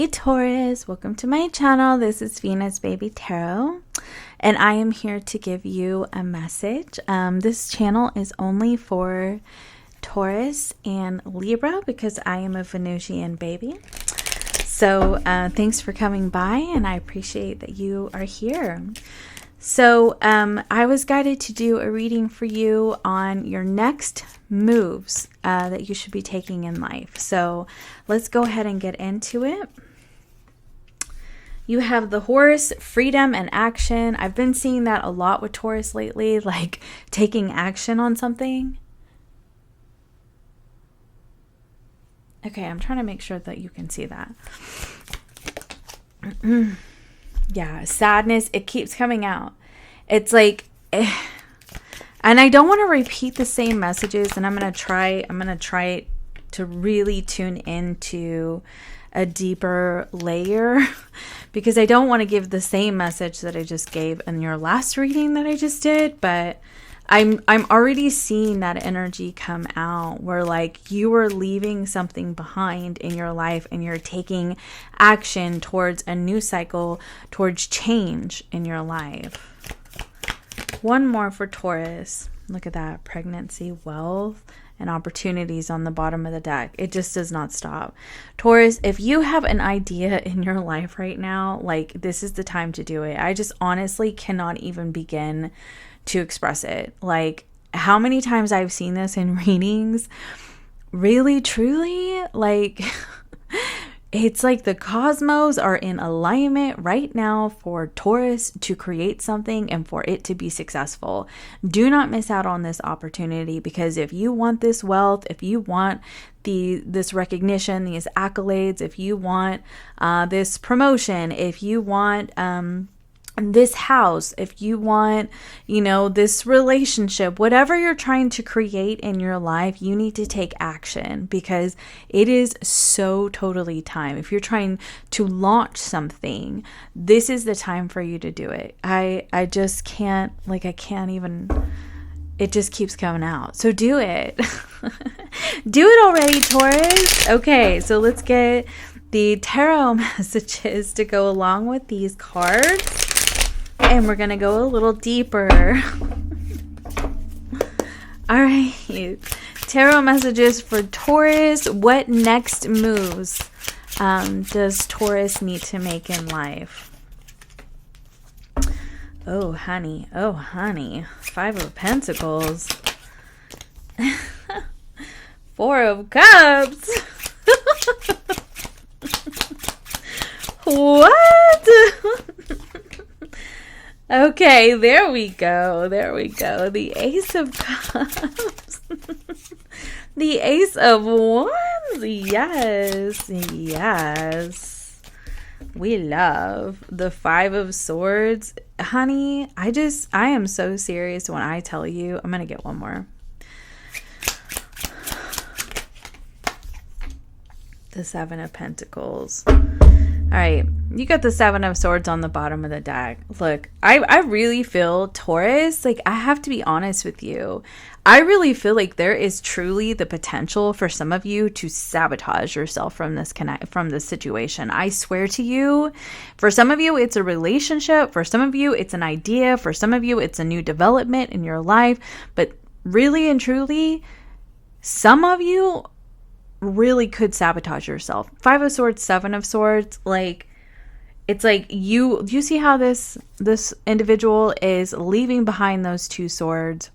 Hey Taurus, welcome to my channel. This is Venus Baby Tarot, and I am here to give you a message. This channel is only for Taurus and Libra because I am a Venusian baby. So thanks for coming by, and I appreciate that you are here. So I was guided to do a reading for you on your next moves that you should be taking in life. So let's go ahead and get into it. You have the horse, freedom and action. I've been seeing that a lot with Taurus lately, like taking action on something. Okay, I'm trying to make sure that you can see that. Yeah, sadness, it keeps coming out. It's like, and I don't want to repeat the same messages, and I'm going to try to really tune into a deeper layer because I don't want to give the same message that I just gave in your last reading that I just did, but I'm already seeing that energy come out where like you are leaving something behind in your life and you're taking action towards a new cycle, towards change in your life. One more for Taurus. Look at that. Pregnancy, wealth, and opportunities on the bottom of the deck. It just does not stop. Taurus, if you have an idea in your life right now, like this is the time to do it. I just honestly cannot even begin to express it. Like how many times I've seen this in readings, really, truly, like it's like the cosmos are in alignment right now for Taurus to create something and for it to be successful. Do not miss out on this opportunity, because if you want this wealth, if you want this recognition, these accolades, if you want this promotion, if you want this house, if you want, this relationship, whatever you're trying to create in your life, you need to take action because it is so totally time. If you're trying to launch something, this is the time for you to do it. I just can't, I can't even, it just keeps coming out. So do it. Do it already, Taurus. Okay, so let's get the tarot messages to go along with these cards. And we're going to go a little deeper. All right. Tarot messages for Taurus. What next moves does Taurus need to make in life? Oh, honey. Oh, honey. 5 of Pentacles. 4 of Cups. What? Okay, there we go. There we go. The Ace of Cups. The Ace of Wands. Yes. Yes. We love the 5 of Swords. Honey, I am so serious when I tell you. I'm going to get one more. The 7 of Pentacles. All right, you got the 7 of Swords on the bottom of the deck. Look, I really feel, Taurus, I have to be honest with you. I really feel like there is truly the potential for some of you to sabotage yourself from this situation. I swear to you, for some of you, it's a relationship. For some of you, it's an idea. For some of you, it's a new development in your life. But really and truly, some of you really could sabotage yourself. 5 of Swords, 7 of Swords, it's like you see how this individual is leaving behind those 2 swords,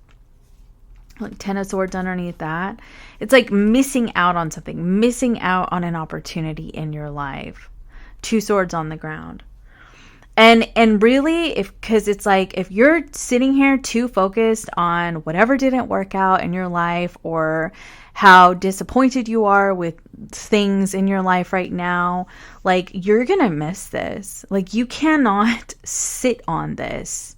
10 of Swords underneath that. It's like missing out on something, missing out on an opportunity in your life. 2 swords on the ground. And really, because it's like if you're sitting here too focused on whatever didn't work out in your life or how disappointed you are with things in your life right now, you're gonna miss this. You cannot sit on this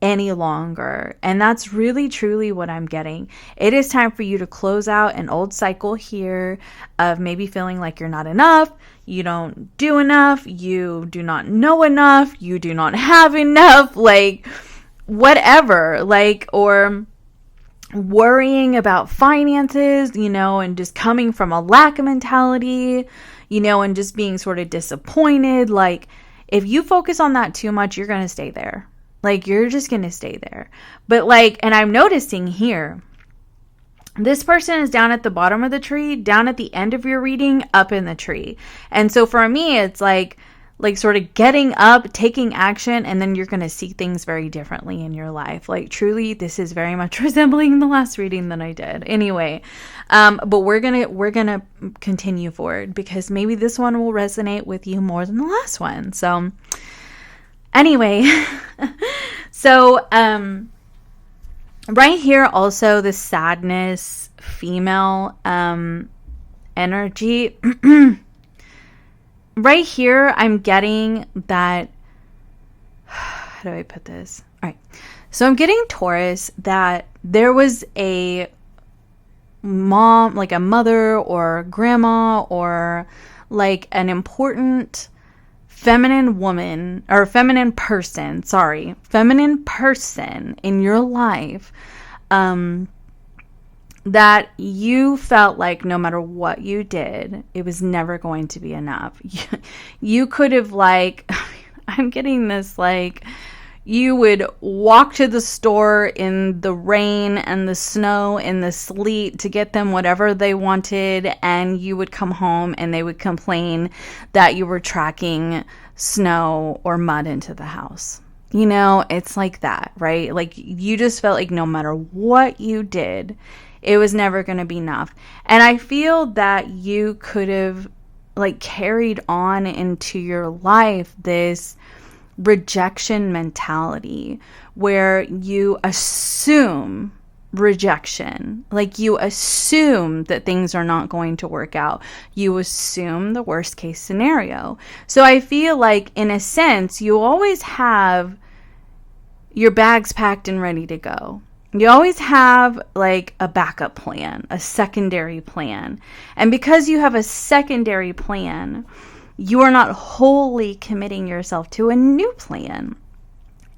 any longer. And that's really truly what I'm getting. It is time for you to close out an old cycle here of maybe feeling like you're not enough, you don't do enough, you do not know enough, you do not have enough, whatever, or worrying about finances, you know, and just coming from a lack of mentality, you know, and just being sort of disappointed. Like, if you focus on that too much, you're going to stay there. Like, you're just going to stay there. But like, and I'm noticing here, this person is down at the bottom of the tree, down at the end of your reading, up in the tree. And so for me, it's like sort of getting up, taking action, and then you're going to see things very differently in your life. Like, truly, this is very much resembling the last reading that I did. Anyway, but we're going to continue forward, because maybe this one will resonate with you more than the last one. So anyway, so right here also the sadness female energy. Right here, I'm getting that, how do I put this? All right. So I'm getting, Taurus, that there was a mom, like a mother or grandma, or like an important feminine woman, or feminine person in your life, that you felt like no matter what you did, it was never going to be enough. You could have, like, I'm getting this, like, you would walk to the store in the rain and the snow and the sleet to get them whatever they wanted, and you would come home and they would complain that you were tracking snow or mud into the house. You know, it's like that, right? Like, you just felt like no matter what you did, it was never going to be enough. And I feel that you could have, like, carried on into your life this rejection mentality where you assume rejection. Like, you assume that things are not going to work out. You assume the worst case scenario. So I feel like, in a sense, you always have your bags packed and ready to go. You always have, like, a backup plan, a secondary plan. And because you have a secondary plan, you are not wholly committing yourself to a new plan.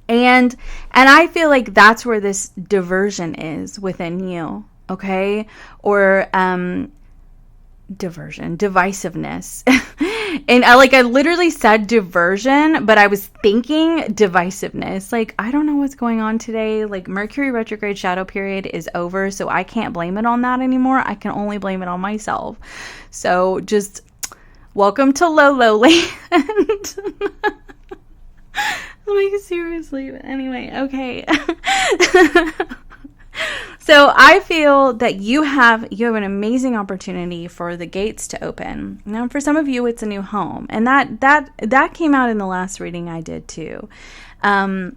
And I feel like that's where this diversion is within you, okay? Or divisiveness. And I literally said diversion, but I was thinking divisiveness. Like, I don't know what's going on today. Like, Mercury retrograde shadow period is over, so I can't blame it on that anymore. I can only blame it on myself. So just welcome to Lolo land. Like, seriously. But anyway, okay. So I feel that you have an amazing opportunity for the gates to open. Now, for some of you, it's a new home, and that came out in the last reading I did too. And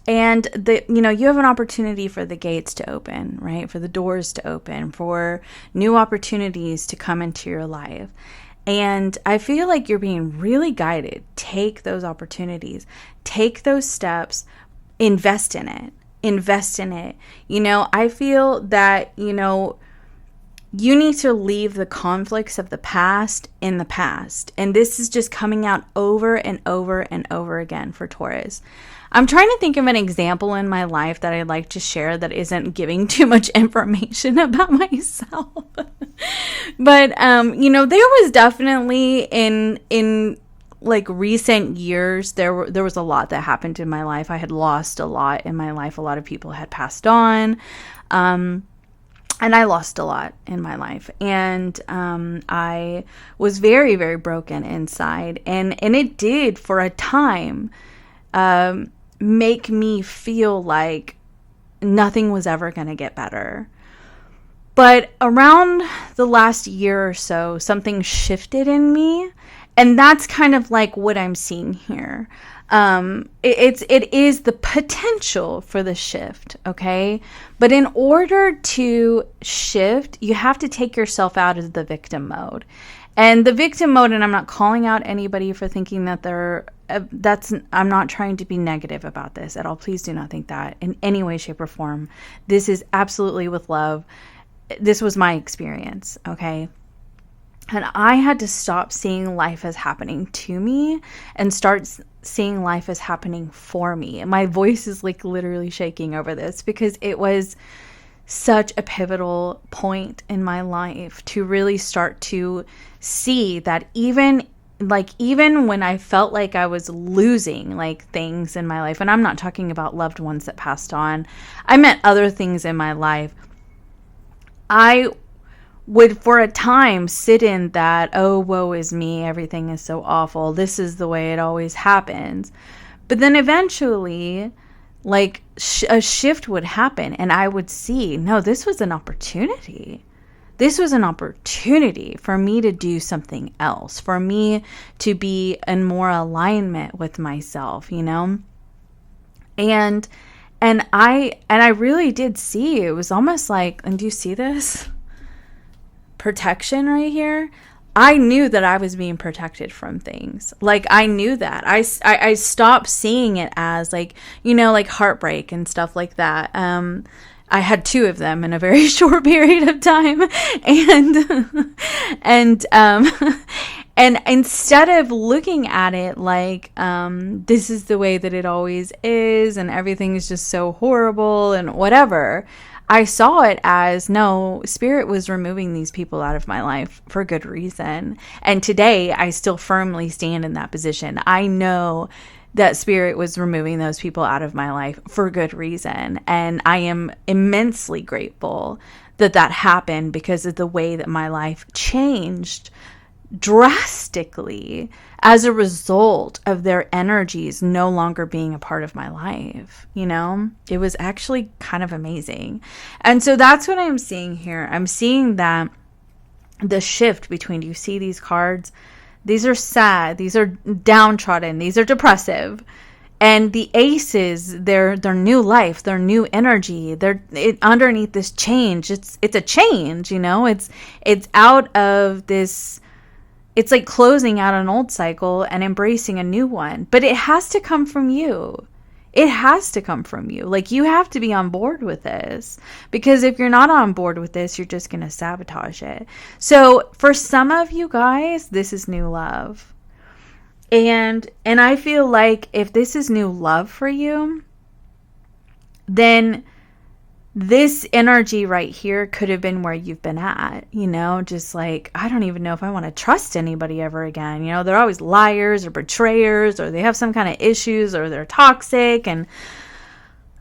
you have an opportunity for the gates to open, right? For the doors to open, for new opportunities to come into your life. And I feel like you're being really guided. Take those opportunities, take those steps, invest in it. You know, I feel that, you know, you need to leave the conflicts of the past in the past. And this is just coming out over and over and over again for Taurus. I'm trying to think of an example in my life that I'd like to share that isn't giving too much information about myself. But, you know, there was definitely in like recent years, there was a lot that happened in my life. I had lost a lot in my life. A lot of people had passed on. And I lost a lot in my life. And I was very, very broken inside. And it did, for a time, make me feel like nothing was ever going to get better. But around the last year or so, something shifted in me. And that's kind of like what I'm seeing here. It is the potential for the shift, okay? But in order to shift, you have to take yourself out of the victim mode. And the victim mode, and I'm not calling out anybody for thinking that I'm not trying to be negative about this at all. Please do not think that in any way, shape, or form. This is absolutely with love. This was my experience, okay? And I had to stop seeing life as happening to me and start seeing life as happening for me. And my voice is like literally shaking over this because it was such a pivotal point in my life to really start to see that even when I felt like I was losing like things in my life, and I'm not talking about loved ones that passed on, I meant other things in my life, I would for a time sit in that, oh, woe is me, everything is so awful, this is the way it always happens. But then eventually, like, a shift would happen, and I would see, no, this was an opportunity. This was an opportunity for me to do something else, for me to be in more alignment with myself, you know? And I really did see, it was almost like, and do you see this? Protection right here. I knew that I was being protected from things. Like, I knew that. I stopped seeing it as like, you know, like heartbreak and stuff like that. I had 2 of them in a very short period of time. And instead of looking at it like, this is the way that it always is and everything is just so horrible and whatever, I saw it as, no, Spirit was removing these people out of my life for good reason. And today I still firmly stand in that position. I know that Spirit was removing those people out of my life for good reason. And I am immensely grateful that that happened because of the way that my life changed drastically as a result of their energies no longer being a part of my life. You know, it was actually kind of amazing. And so that's what I'm seeing here. I'm seeing that the shift between, do you see these cards? These are sad, these are downtrodden, these are depressive. And the aces, their new life, their new energy, underneath this change, it's a change, you know, it's out of this. It's like closing out an old cycle and embracing a new one. But it has to come from you. It has to come from you. Like, you have to be on board with this. Because if you're not on board with this, you're just going to sabotage it. So for some of you guys, this is new love. And I feel like if this is new love for you, then this energy right here could have been where you've been at, you know, just like, I don't even know if I want to trust anybody ever again. You know, they're always liars or betrayers, or they have some kind of issues, or they're toxic. And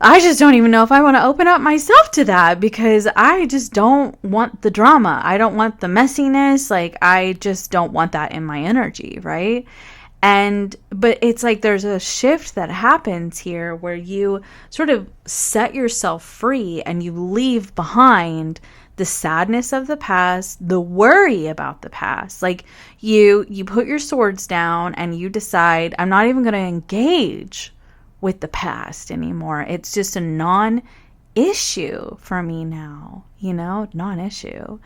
I just don't even know if I want to open up myself to that, because I just don't want the drama. I don't want the messiness. Like, I just don't want that in my energy, right? But it's like there's a shift that happens here where you sort of set yourself free and you leave behind the sadness of the past, the worry about the past. Like, you put your swords down and you decide, I'm not even going to engage with the past anymore. It's just a non-issue for me now, you know, non-issue.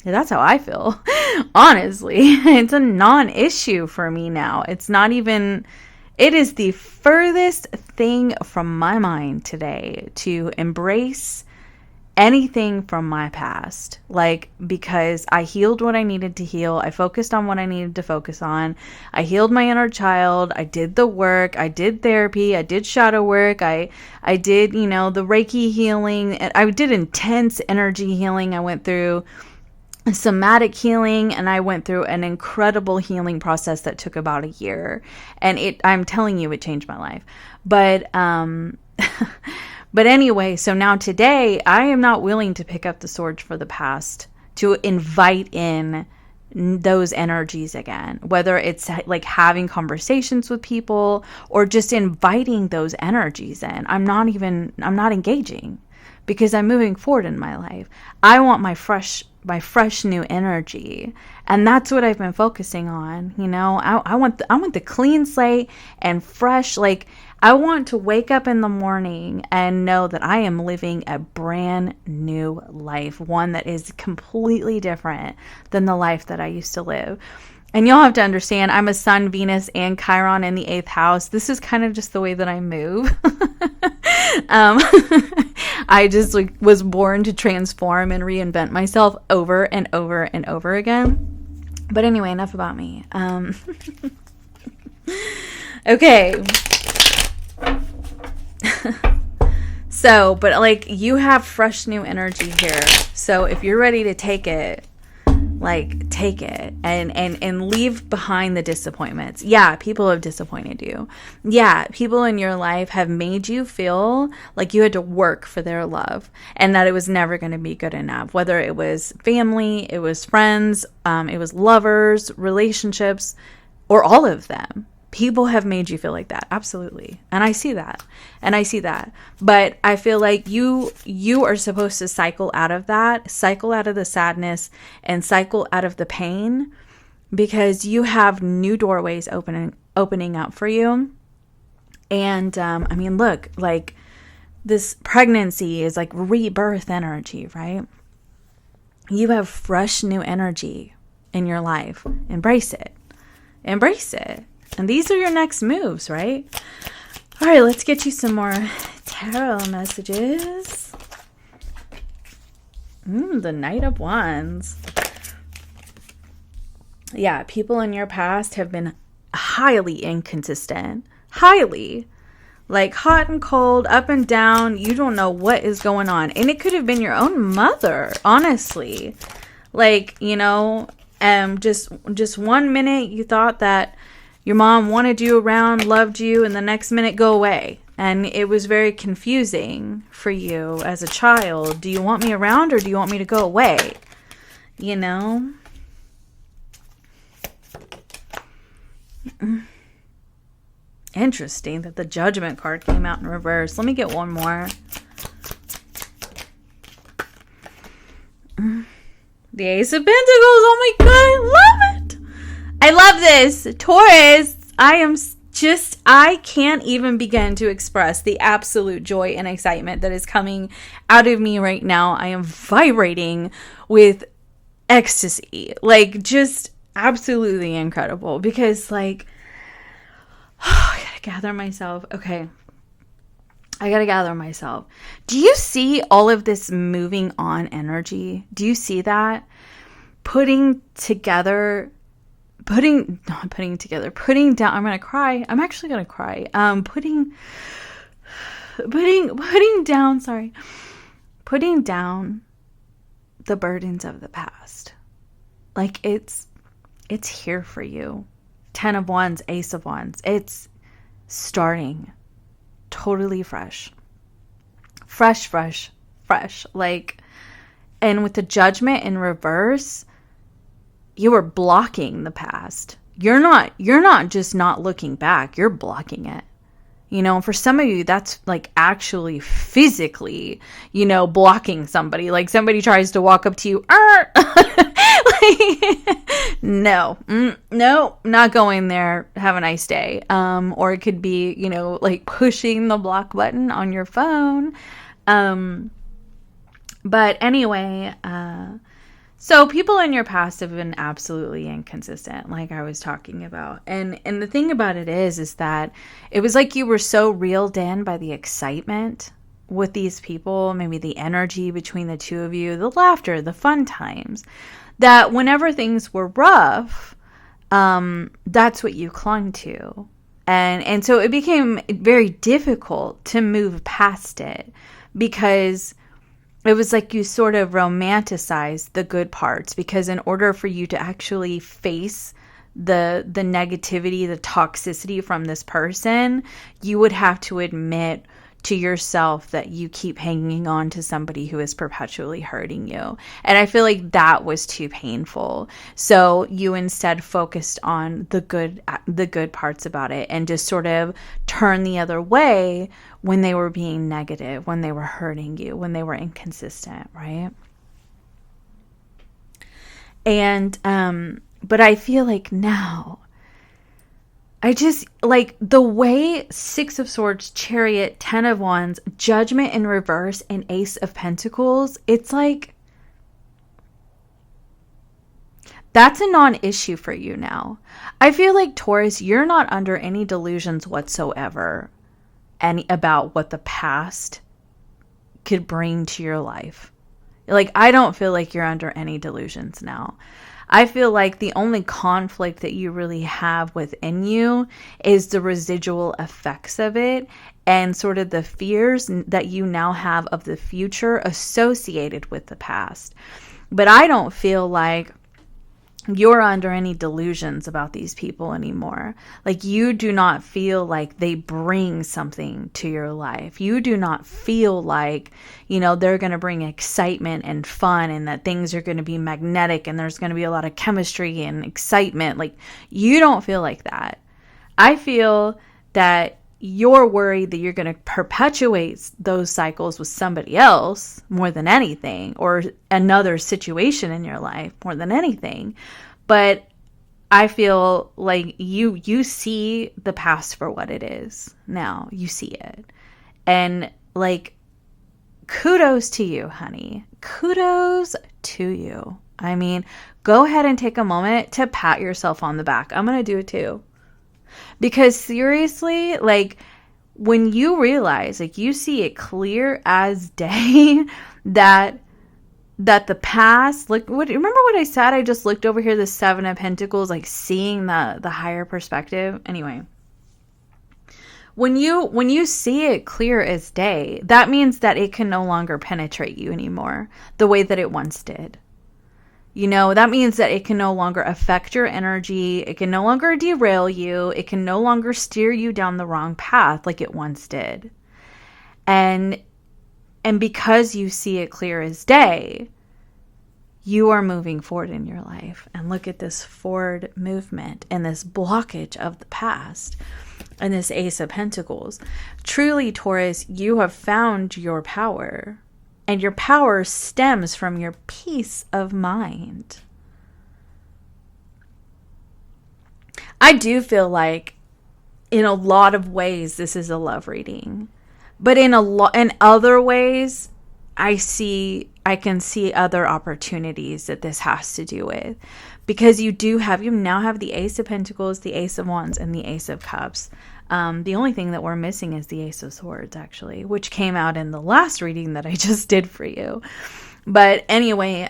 That's how I feel. Honestly, it's a non-issue for me now. It's not even, it is the furthest thing from my mind today to embrace anything from my past. Like, because I healed what I needed to heal. I focused on what I needed to focus on. I healed my inner child. I did the work. I did therapy. I did shadow work. I did, you know, the Reiki healing. I did intense energy healing. I went through somatic healing, and I went through an incredible healing process that took about a year, and I'm telling you, it changed my life. But anyway, so now today I am not willing to pick up the swords for the past to invite in those energies again, whether it's like having conversations with people or just inviting those energies in. I'm not engaging, because I'm moving forward in my life. I want my fresh new energy, and that's what I've been focusing on. You know, I want the clean slate and fresh. Like, I want to wake up in the morning and know that I am living a brand new life, one that is completely different than the life that I used to live. And y'all have to understand, I'm a Sun, Venus, and Chiron in the 8th house. This is kind of just the way that I move. I just was born to transform and reinvent myself over and over and over again. But anyway, enough about me. Okay. So, but like, you have fresh new energy here. So if you're ready to take it, like, take it and leave behind the disappointments. Yeah, people have disappointed you. Yeah, people in your life have made you feel like you had to work for their love and that it was never going to be good enough. Whether it was family, it was friends, it was lovers, relationships, or all of them. People have made you feel like that. Absolutely. And I see that. But I feel like you are supposed to cycle out of that, cycle out of the sadness, and cycle out of the pain, because you have new doorways opening up for you. And I mean, look, like, this pregnancy is like rebirth energy, right? You have fresh new energy in your life. Embrace it. Embrace it. And these are your next moves, right? All right, let's get you some more tarot messages. The Knight of Wands. Yeah, people in your past have been highly inconsistent. Highly. Like, hot and cold, up and down. You don't know what is going on. And it could have been your own mother, honestly. Like, you know, just 1 minute you thought that your mom wanted you around, loved you, and the next minute go away. And it was very confusing for you as a child. Do you want me around or do you want me to go away? You know? Interesting that the Judgment card came out in reverse. Let me get one more. The Ace of Pentacles. Oh my God, I love it. I love this. Taurus, I can't even begin to express the absolute joy and excitement that is coming out of me right now. I am vibrating with ecstasy. Like, just absolutely incredible. Because, like, I gotta gather myself. Okay. I gotta gather myself. Do you see all of this moving on energy? Do you see that? Putting down, I'm gonna cry. I'm actually gonna cry. Putting down the burdens of the past. Like, it's here for you. 10 of Wands, Ace of Wands. It's starting totally fresh. Fresh. Like, and with the Judgment in reverse, you are blocking the past. You're not just not looking back, you're blocking it. You know, for some of you, that's like actually physically, you know, blocking somebody. Like, somebody tries to walk up to you. No, not going there. Have a nice day. Or it could be, you know, like pushing the block button on your phone. But anyway, so people in your past have been absolutely inconsistent, like I was talking about. And the thing about it is that it was like you were so reeled in by the excitement with these people, maybe the energy between the two of you, the laughter, the fun times, that whenever things were rough, that's what you clung to. And so it became very difficult to move past it, because it was like you sort of romanticized the good parts, because in order for you to actually face the negativity, the toxicity from this person, you would have to admit to yourself that you keep hanging on to somebody who is perpetually hurting you. And I feel like that was too painful. So you instead focused on the good parts about it, and just sort of turned the other way when they were being negative, when they were hurting you, when they were inconsistent, right? And but I feel like now, I just, like, the way 6 of Swords, Chariot, 10 of Wands, Judgment in reverse, and Ace of Pentacles, it's like, that's a non-issue for you now. I feel like, Taurus, you're not under any delusions whatsoever about what the past could bring to your life. Like, I don't feel like you're under any delusions now. I feel like the only conflict that you really have within you is the residual effects of it and sort of the fears that you now have of the future associated with the past. But I don't feel like you're under any delusions about these people anymore. Like, you do not feel like they bring something to your life. You do not feel like, they're going to bring excitement and fun and that things are going to be magnetic and there's going to be a lot of chemistry and excitement. Like, you don't feel like that. I feel that you're worried that you're going to perpetuate those cycles with somebody else more than anything, or another situation in your life more than anything. But I feel like you see the past for what it is now. You see it. And like, kudos to you, honey. Kudos to you. I mean, go ahead and take a moment to pat yourself on the back. I'm going to do it too. Because seriously, like, when you realize, like, you see it clear as day that the past, like, remember what I said? I just looked over here, the Seven of Pentacles, like seeing the higher perspective. Anyway, when you see it clear as day, that means that it can no longer penetrate you anymore the way that it once did. That means that it can no longer affect your energy. It can no longer derail you. It can no longer steer you down the wrong path like it once did. And because you see it clear as day, you are moving forward in your life. And look at this forward movement and this blockage of the past and this Ace of Pentacles. Truly, Taurus, you have found your power. And your power stems from your peace of mind. I do feel like in a lot of ways this is a love reading. But in other ways, I can see other opportunities that this has to do with. Because you now have the Ace of Pentacles, the Ace of Wands, and the Ace of Cups. The only thing that we're missing is the Ace of Swords, actually, which came out in the last reading that I just did for you. But anyway,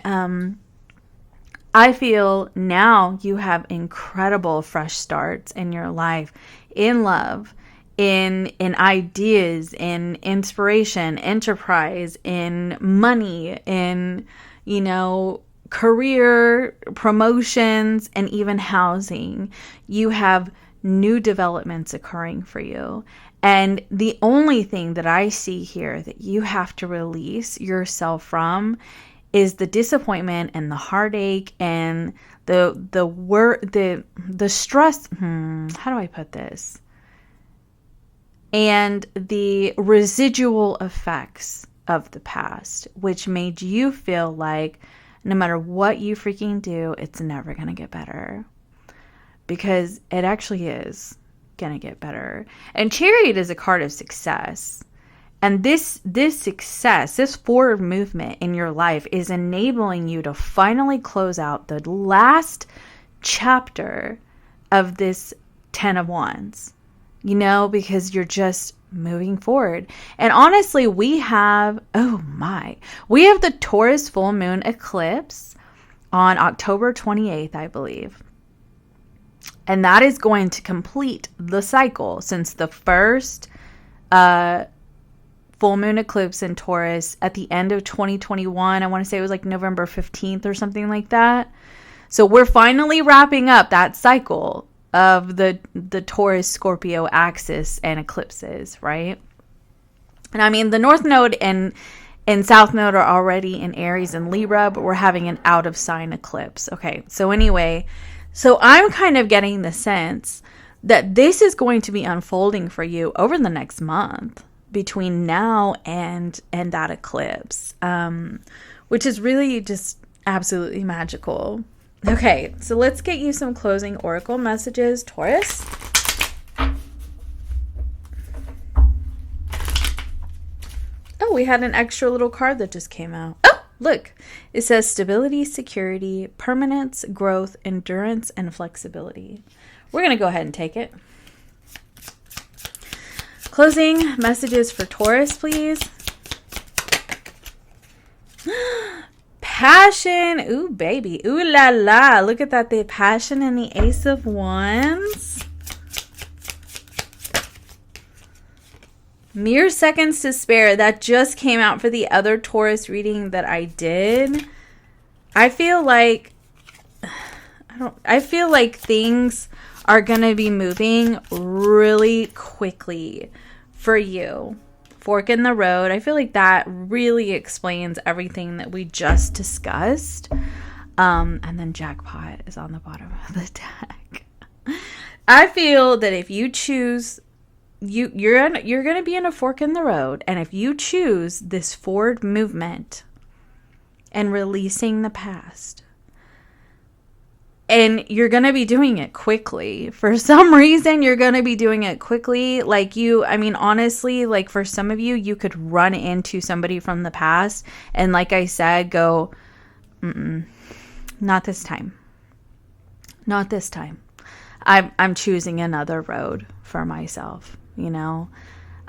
I feel now you have incredible fresh starts in your life, in love, in ideas, in inspiration, enterprise, in money, in, career, promotions, and even housing. You have new developments occurring for you. And the only thing that I see here that you have to release yourself from is the disappointment and the heartache and the stress. How do I put this? And the residual effects of the past, which made you feel like no matter what you freaking do, it's never going to get better. Because it actually is going to get better. And Chariot is a card of success. And this success, this forward movement in your life is enabling you to finally close out the last chapter of this 10 of Wands. Because you're just moving forward. And honestly, we have the Taurus full moon eclipse on October 28th, I believe. And that is going to complete the cycle since the first full moon eclipse in Taurus at the end of 2021. I want to say it was like November 15th or something like that. So we're finally wrapping up that cycle of the Taurus Scorpio axis and eclipses, right? And I mean, the North Node and South Node are already in Aries and Libra, but we're having an out of sign eclipse. Okay, so anyway, so I'm kind of getting the sense that this is going to be unfolding for you over the next month between now and that eclipse, which is really just absolutely magical. Okay, so let's get you some closing oracle messages, Taurus. Oh, we had an extra little card that just came out. Oh, look. It says stability, security, permanence, growth, endurance, and flexibility. We're going to go ahead and take it. Closing messages for Taurus, please. passion. Ooh, baby. Ooh la la. Look at that. The passion and the Ace of Wands. Mere seconds to spare. That just came out for the other Taurus reading that I did. I feel like things are going to be moving really quickly for you. Fork in the road. I feel like that really explains everything that we just discussed. And then jackpot is on the bottom of the deck. I feel that if you choose, you're going to be in a fork in the road. And if you choose this forward movement and releasing the past, and you're going to be doing it quickly. For some reason, you're going to be doing it quickly. Honestly, like for some of you, you could run into somebody from the past. And like I said, go, not this time. Not this time. I'm choosing another road for myself.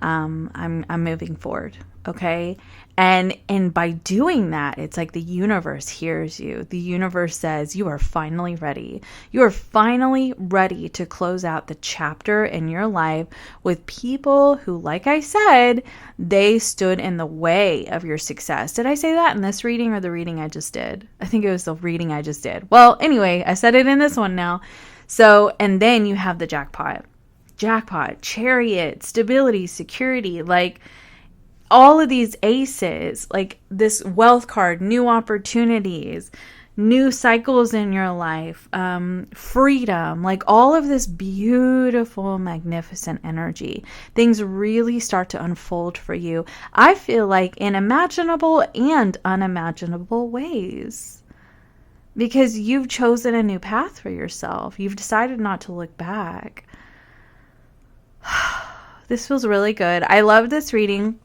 I'm moving forward. Okay. And by doing that, it's like the universe hears you. The universe says, you are finally ready. You are finally ready to close out the chapter in your life with people who, like I said, they stood in the way of your success. Did I say that in this reading or the reading I just did? I think it was the reading I just did. Well, anyway, I said it in this one now. So, and then you have the jackpot, chariot, stability, security, like all of these aces, like this wealth card, new opportunities, new cycles in your life, freedom, like all of this beautiful, magnificent energy. Things really start to unfold for you. I feel like in imaginable and unimaginable ways. Because you've chosen a new path for yourself. You've decided not to look back. This feels really good. I love this reading.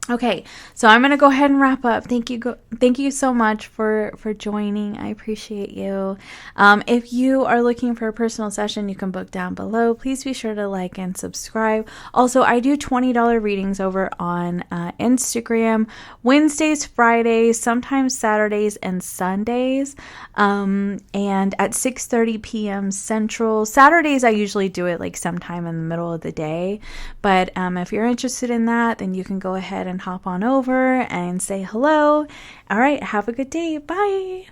Okay, so I'm going to go ahead and wrap up. Thank you so much for joining. I appreciate you. If you are looking for a personal session, you can book down below. Please be sure to like and subscribe. Also, I do $20 readings over on Instagram, Wednesdays, Fridays, sometimes Saturdays and Sundays, and at 6:30 p.m. Central. Saturdays, I usually do it like sometime in the middle of the day, but if you're interested in that, then you can go ahead and hop on over and say hello. All right, have a good day. Bye.